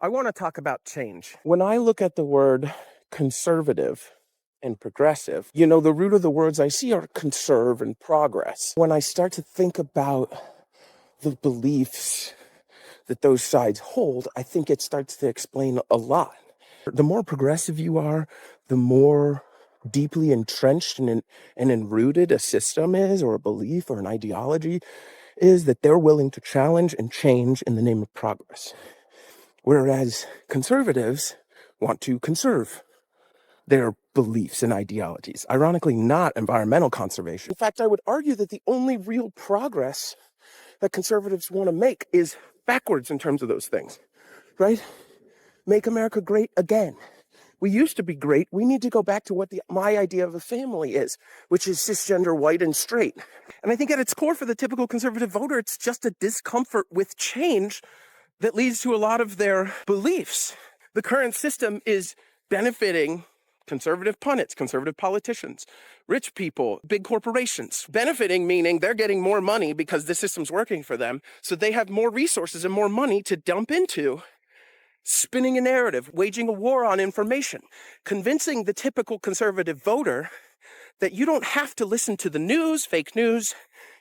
I want to talk about change. When I look at the word conservative and progressive, the root of the words I see are conserve and progress. When I start to think about the beliefs that those sides hold, I think it starts to explain a lot. The more progressive you are, the more deeply entrenched and enrooted a system is, or a belief or an ideology is, that they're willing to challenge and change in the name of progress. Whereas conservatives want to conserve their beliefs and ideologies. Ironically, not environmental conservation. In fact, I would argue that the only real progress that conservatives want to make is backwards in terms of those things, right? Make America great again. We used to be great. We need to go back to what my idea of a family is, which is cisgender, white, and straight. And I think at its core, for the typical conservative voter, it's just a discomfort with change that leads to a lot of their beliefs. The current system is benefiting conservative pundits, conservative politicians, rich people, big corporations. Benefiting meaning they're getting more money because the system's working for them, so they have more resources and more money to dump into spinning a narrative, waging a war on information, convincing the typical conservative voter that you don't have to listen to the news, fake news,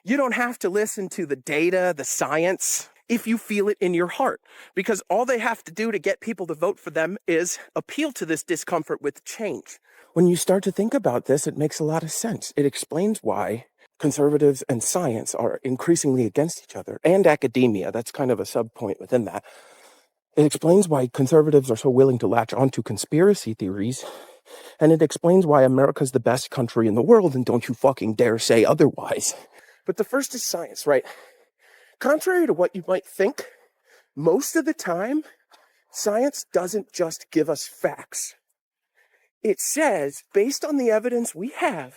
you don't have to listen to the data, the science, if you feel it in your heart. Because all they have to do to get people to vote for them is appeal to this discomfort with change. When you start to think about this, it makes a lot of sense. It explains why conservatives and science are increasingly against each other, and academia. That's kind of a sub-point within that. It explains why conservatives are so willing to latch onto conspiracy theories, and it explains why America's the best country in the world, and don't you fucking dare say otherwise. But the first is science, right? Contrary to what you might think, most of the time, science doesn't just give us facts. It says, based on the evidence we have,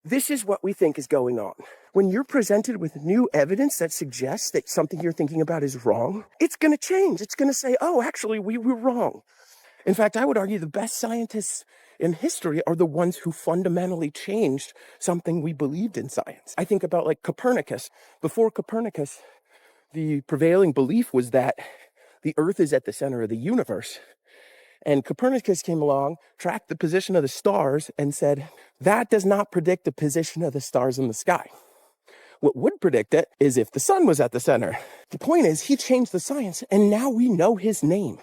this is what we think is going on. When you're presented with new evidence that suggests that something you're thinking about is wrong, it's going to change. It's going to say, oh, actually, we were wrong. In fact, I would argue the best scientists in history are the ones who fundamentally changed something we believed in science. I think about like Copernicus. Before Copernicus, the prevailing belief was that the Earth is at the center of the universe. And Copernicus came along, tracked the position of the stars, and said, that does not predict the position of the stars in the sky. What would predict it is if the sun was at the center. The point is, he changed the science, and now we know his name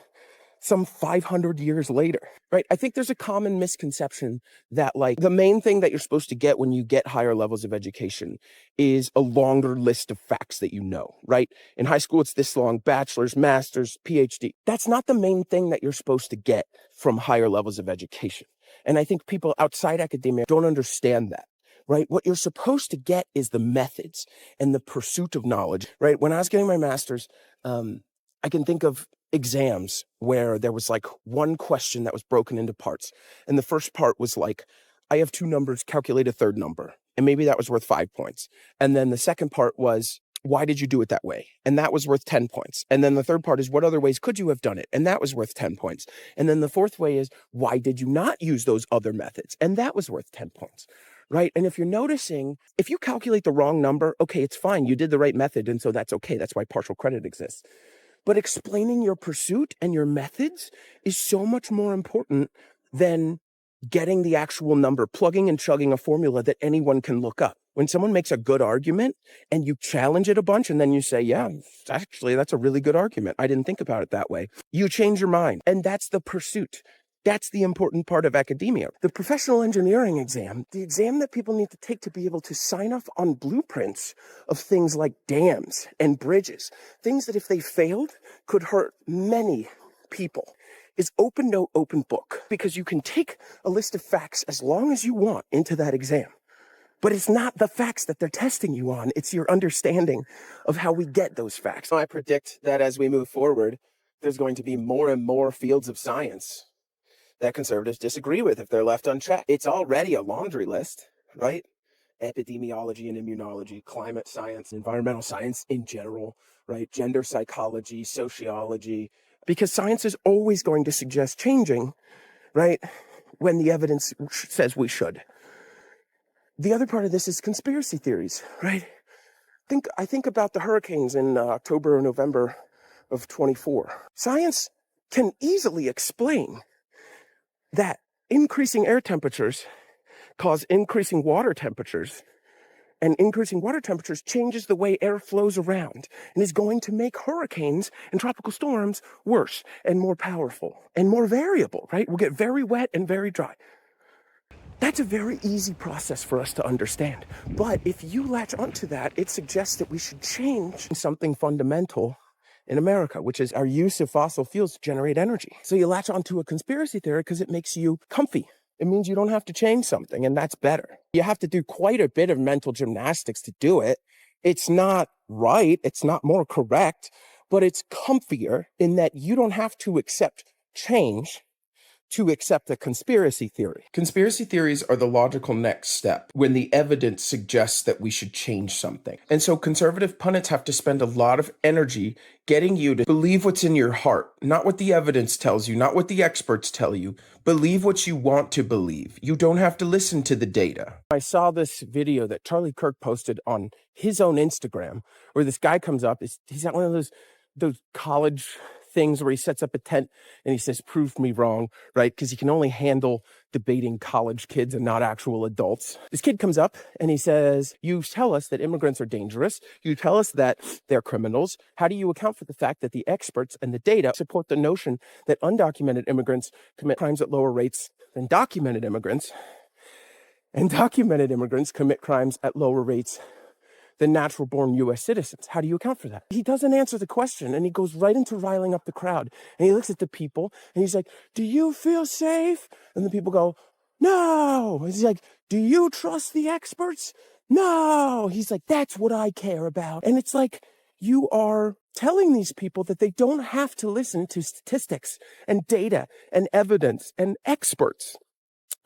some 500 years later, right? I think there's a common misconception that like the main thing that you're supposed to get when you get higher levels of education is a longer list of facts that you know, right? In high school, it's this long: bachelor's, master's, PhD. That's not the main thing that you're supposed to get from higher levels of education. And I think people outside academia don't understand that. Right? What you're supposed to get is the methods and the pursuit of knowledge, right? When I was getting my master's, I can think of exams where there was like one question that was broken into parts. And the first part was like, I have two numbers, calculate a third number. And maybe that was worth 5 points. And then the second part was, why did you do it that way? And that was worth 10 points. And then the third part is, what other ways could you have done it? And that was worth 10 points. And then the fourth way is, why did you not use those other methods? And that was worth 10 points. Right? And if you're noticing, if you calculate the wrong number, okay, it's fine. You did the right method. And so that's okay. That's why partial credit exists. But explaining your pursuit and your methods is so much more important than getting the actual number, plugging and chugging a formula that anyone can look up. When someone makes a good argument and you challenge it a bunch and then you say, yeah, actually, that's a really good argument. I didn't think about it that way. You change your mind. And that's the pursuit. That's the important part of academia. The professional engineering exam, the exam that people need to take to be able to sign off on blueprints of things like dams and bridges, things that if they failed could hurt many people, is open note, open book, because you can take a list of facts as long as you want into that exam. But it's not the facts that they're testing you on. It's your understanding of how we get those facts. I predict that as we move forward, there's going to be more and more fields of science that conservatives disagree with if they're left unchecked. It's already a laundry list, right? Epidemiology and immunology, climate science, environmental science in general, right? Gender psychology, sociology, because science is always going to suggest changing, right? When the evidence says we should. The other part of this is conspiracy theories, right? I think about the hurricanes in October or November of 24. Science can easily explain that increasing air temperatures cause increasing water temperatures, and increasing water temperatures changes the way air flows around and is going to make hurricanes and tropical storms worse and more powerful and more variable, right? We'll get very wet and very dry. That's a very easy process for us to understand. But if you latch onto that, it suggests that we should change something fundamental in America, which is our use of fossil fuels to generate energy. So you latch onto a conspiracy theory because it makes you comfy. It means you don't have to change something, and that's better. You have to do quite a bit of mental gymnastics to do it. It's not right, it's not more correct, but it's comfier in that you don't have to accept change to accept a conspiracy theory. Conspiracy theories are the logical next step when the evidence suggests that we should change something. And so conservative pundits have to spend a lot of energy getting you to believe what's in your heart, not what the evidence tells you, not what the experts tell you. Believe what you want to believe. You don't have to listen to the data. I saw this video that Charlie Kirk posted on his own Instagram where this guy comes up. He's at one of those college things where he sets up a tent and he says, prove me wrong, right? Because he can only handle debating college kids and not actual adults. This kid comes up and he says, you tell us that immigrants are dangerous. You tell us that they're criminals. How do you account for the fact that the experts and the data support the notion that undocumented immigrants commit crimes at lower rates than documented immigrants, and documented immigrants commit crimes at lower rates than natural-born U.S. citizens? How do you account for that? He doesn't answer the question, and he goes right into riling up the crowd. And he looks at the people, and he's like, do you feel safe? And the people go, no. And he's like, do you trust the experts? No. He's like, that's what I care about. And it's like, you are telling these people that they don't have to listen to statistics and data and evidence and experts.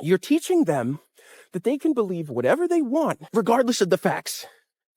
You're teaching them that they can believe whatever they want, regardless of the facts,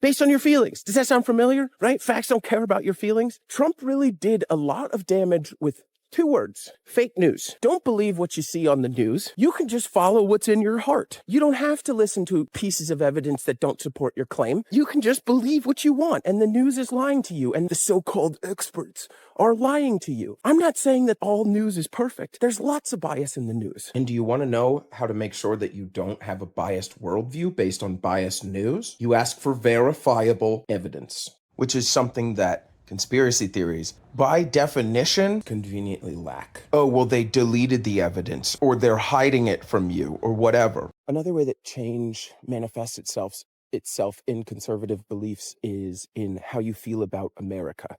based on your feelings. Does that sound familiar, right? Facts don't care about your feelings. Trump really did a lot of damage with 2 words: fake news. Don't believe what you see on the news. You can just follow what's in your heart. You don't have to listen to pieces of evidence that don't support your claim. You can just believe what you want, and the news is lying to you, and the so-called experts are lying to you. I'm not saying that all news is perfect. There's lots of bias in the news. And do you want to know how to make sure that you don't have a biased worldview based on biased news? You ask for verifiable evidence, which is something that conspiracy theories, by definition, conveniently lack. Oh, well, they deleted the evidence, or they're hiding it from you, or whatever. Another way that change manifests itself in conservative beliefs is in how you feel about America.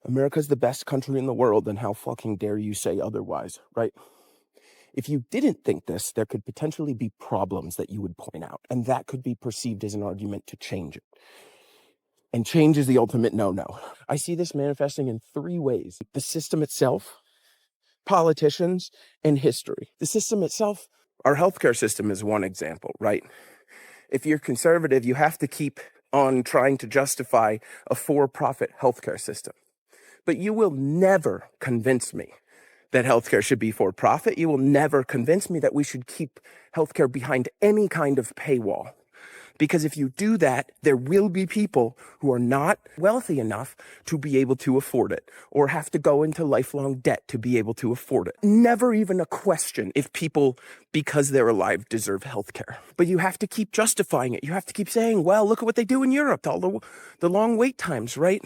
America's the best country in the world, and how fucking dare you say otherwise, right? If you didn't think this, there could potentially be problems that you would point out, and that could be perceived as an argument to change it. And change is the ultimate no-no. I see this manifesting in 3 ways: the system itself, politicians, and history. The system itself, our healthcare system is one example, right? If you're conservative, you have to keep on trying to justify a for-profit healthcare system. But you will never convince me that healthcare should be for profit. You will never convince me that we should keep healthcare behind any kind of paywall. Because if you do that, there will be people who are not wealthy enough to be able to afford it, or have to go into lifelong debt to be able to afford it. Never even a question if people, because they're alive, deserve healthcare. But you have to keep justifying it. You have to keep saying, well, look at what they do in Europe, all the long wait times, right?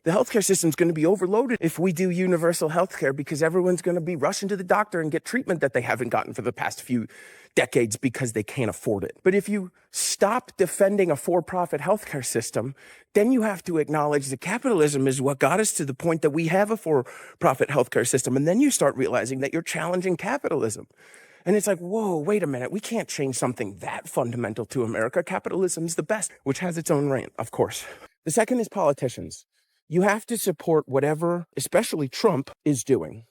The healthcare system's going to be overloaded if we do universal healthcare, because everyone's going to be rushing to the doctor and get treatment that they haven't gotten for the past few decades because they can't afford it. But if you stop defending a for-profit healthcare system, then you have to acknowledge that capitalism is what got us to the point that we have a for-profit healthcare system. And then you start realizing that you're challenging capitalism. And it's like, whoa, wait a minute. We can't change something that fundamental to America. Capitalism's the best, which has its own rant, of course. The second is politicians. You have to support whatever, especially Trump, is doing.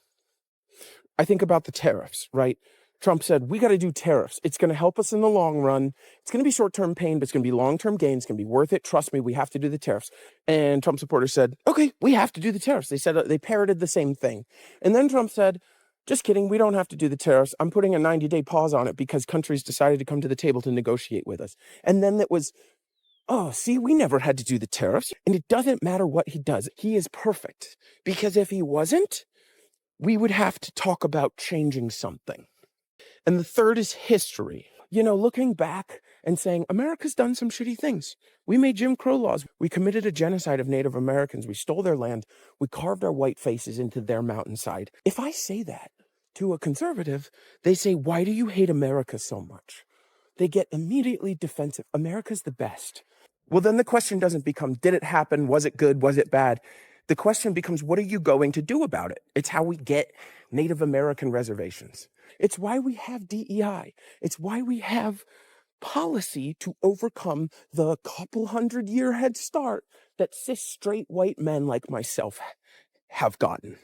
I think about the tariffs, right? Trump said, we got to do tariffs. It's going to help us in the long run. It's going to be short-term pain, but it's going to be long-term gain. It's going to be worth it. Trust me, we have to do the tariffs. And Trump supporters said, okay, we have to do the tariffs. They said, they parroted the same thing. And then Trump said, just kidding, we don't have to do the tariffs. I'm putting a 90-day pause on it because countries decided to come to the table to negotiate with us. And then it was oh, see, we never had to do the tariffs. And it doesn't matter what he does. He is perfect. Because if he wasn't, we would have to talk about changing something. And the third is history. Looking back and saying, America's done some shitty things. We made Jim Crow laws. We committed a genocide of Native Americans. We stole their land. We carved our white faces into their mountainside. If I say that to a conservative, they say, why do you hate America so much? They get immediately defensive. America's the best. Well, then the question doesn't become, did it happen? Was it good? Was it bad? The question becomes, what are you going to do about it? It's how we get Native American reservations. It's why we have DEI. It's why we have policy to overcome the couple 100-year head start that cis straight white men like myself have gotten.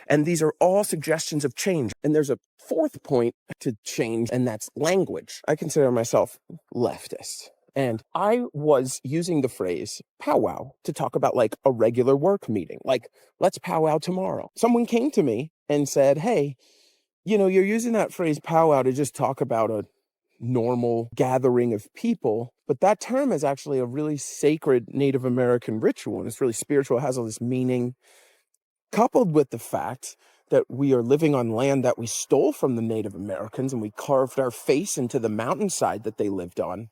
And these are all suggestions of change. And there's a fourth point to change, and that's language. I consider myself leftist. And I was using the phrase powwow to talk about like a regular work meeting, like let's powwow tomorrow. Someone came to me and said, hey, you're using that phrase powwow to just talk about a normal gathering of people, but that term is actually a really sacred Native American ritual, and it's really spiritual. It has all this meaning, coupled with the fact that we are living on land that we stole from the Native Americans, and we carved our face into the mountainside that they lived on,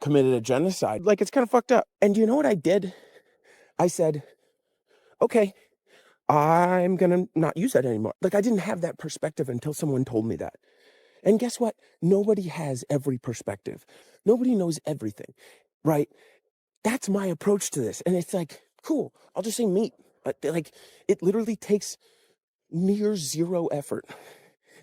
committed a genocide. Like, it's kind of fucked up. And you know what I did? I said, okay, I'm gonna not use that anymore. Like, I didn't have that perspective until someone told me that. And guess what? Nobody has every perspective. Nobody knows everything, right? That's my approach to this. And it's like, cool, I'll just say meat. Like, it literally takes near zero effort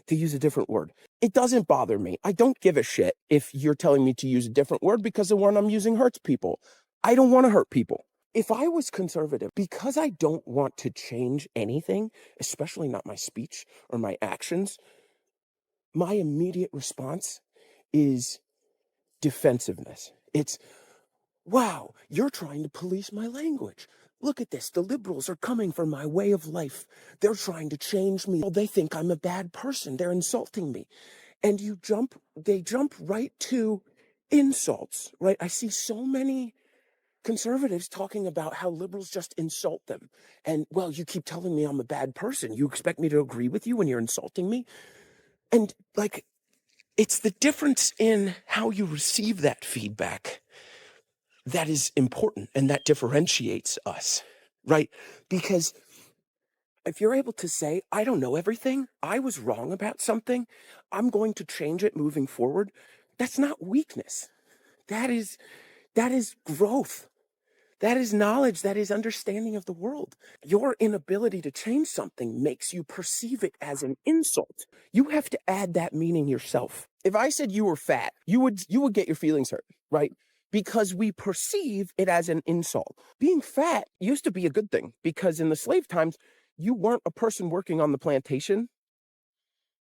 to use a different word. It doesn't bother me. I don't give a shit if you're telling me to use a different word because the one I'm using hurts people. I don't want to hurt people. If I was conservative, because I don't want to change anything, especially not my speech or my actions, my immediate response is defensiveness. It's, wow, you're trying to police my language. Look at this. The liberals are coming for my way of life. They're trying to change me. They think I'm a bad person. They're insulting me. And they jump right to insults, right? I see so many conservatives talking about how liberals just insult them. And, well, you keep telling me I'm a bad person. You expect me to agree with you when you're insulting me? And, like, it's the difference in how you receive that feedback that is important and that differentiates us, right? Because if you're able to say, I don't know everything, I was wrong about something, I'm going to change it moving forward, that's not weakness. That is growth. That is knowledge. That is understanding of the world. Your inability to change something makes you perceive it as an insult. You have to add that meaning yourself. If I said you were fat, you would get your feelings hurt, right? Because we perceive it as an insult. Being fat used to be a good thing because in the slave times, you weren't a person working on the plantation.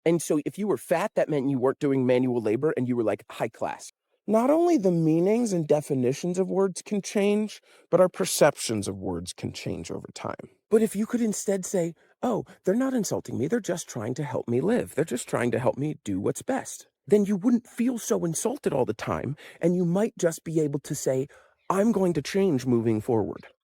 And so if you were fat, that meant you weren't doing manual labor and you were like high class. Not only the meanings and definitions of words can change, but our perceptions of words can change over time. But if you could instead say, oh, they're not insulting me, they're just trying to help me live. They're just trying to help me do what's best. Then you wouldn't feel so insulted all the time, and you might just be able to say, I'm going to change moving forward.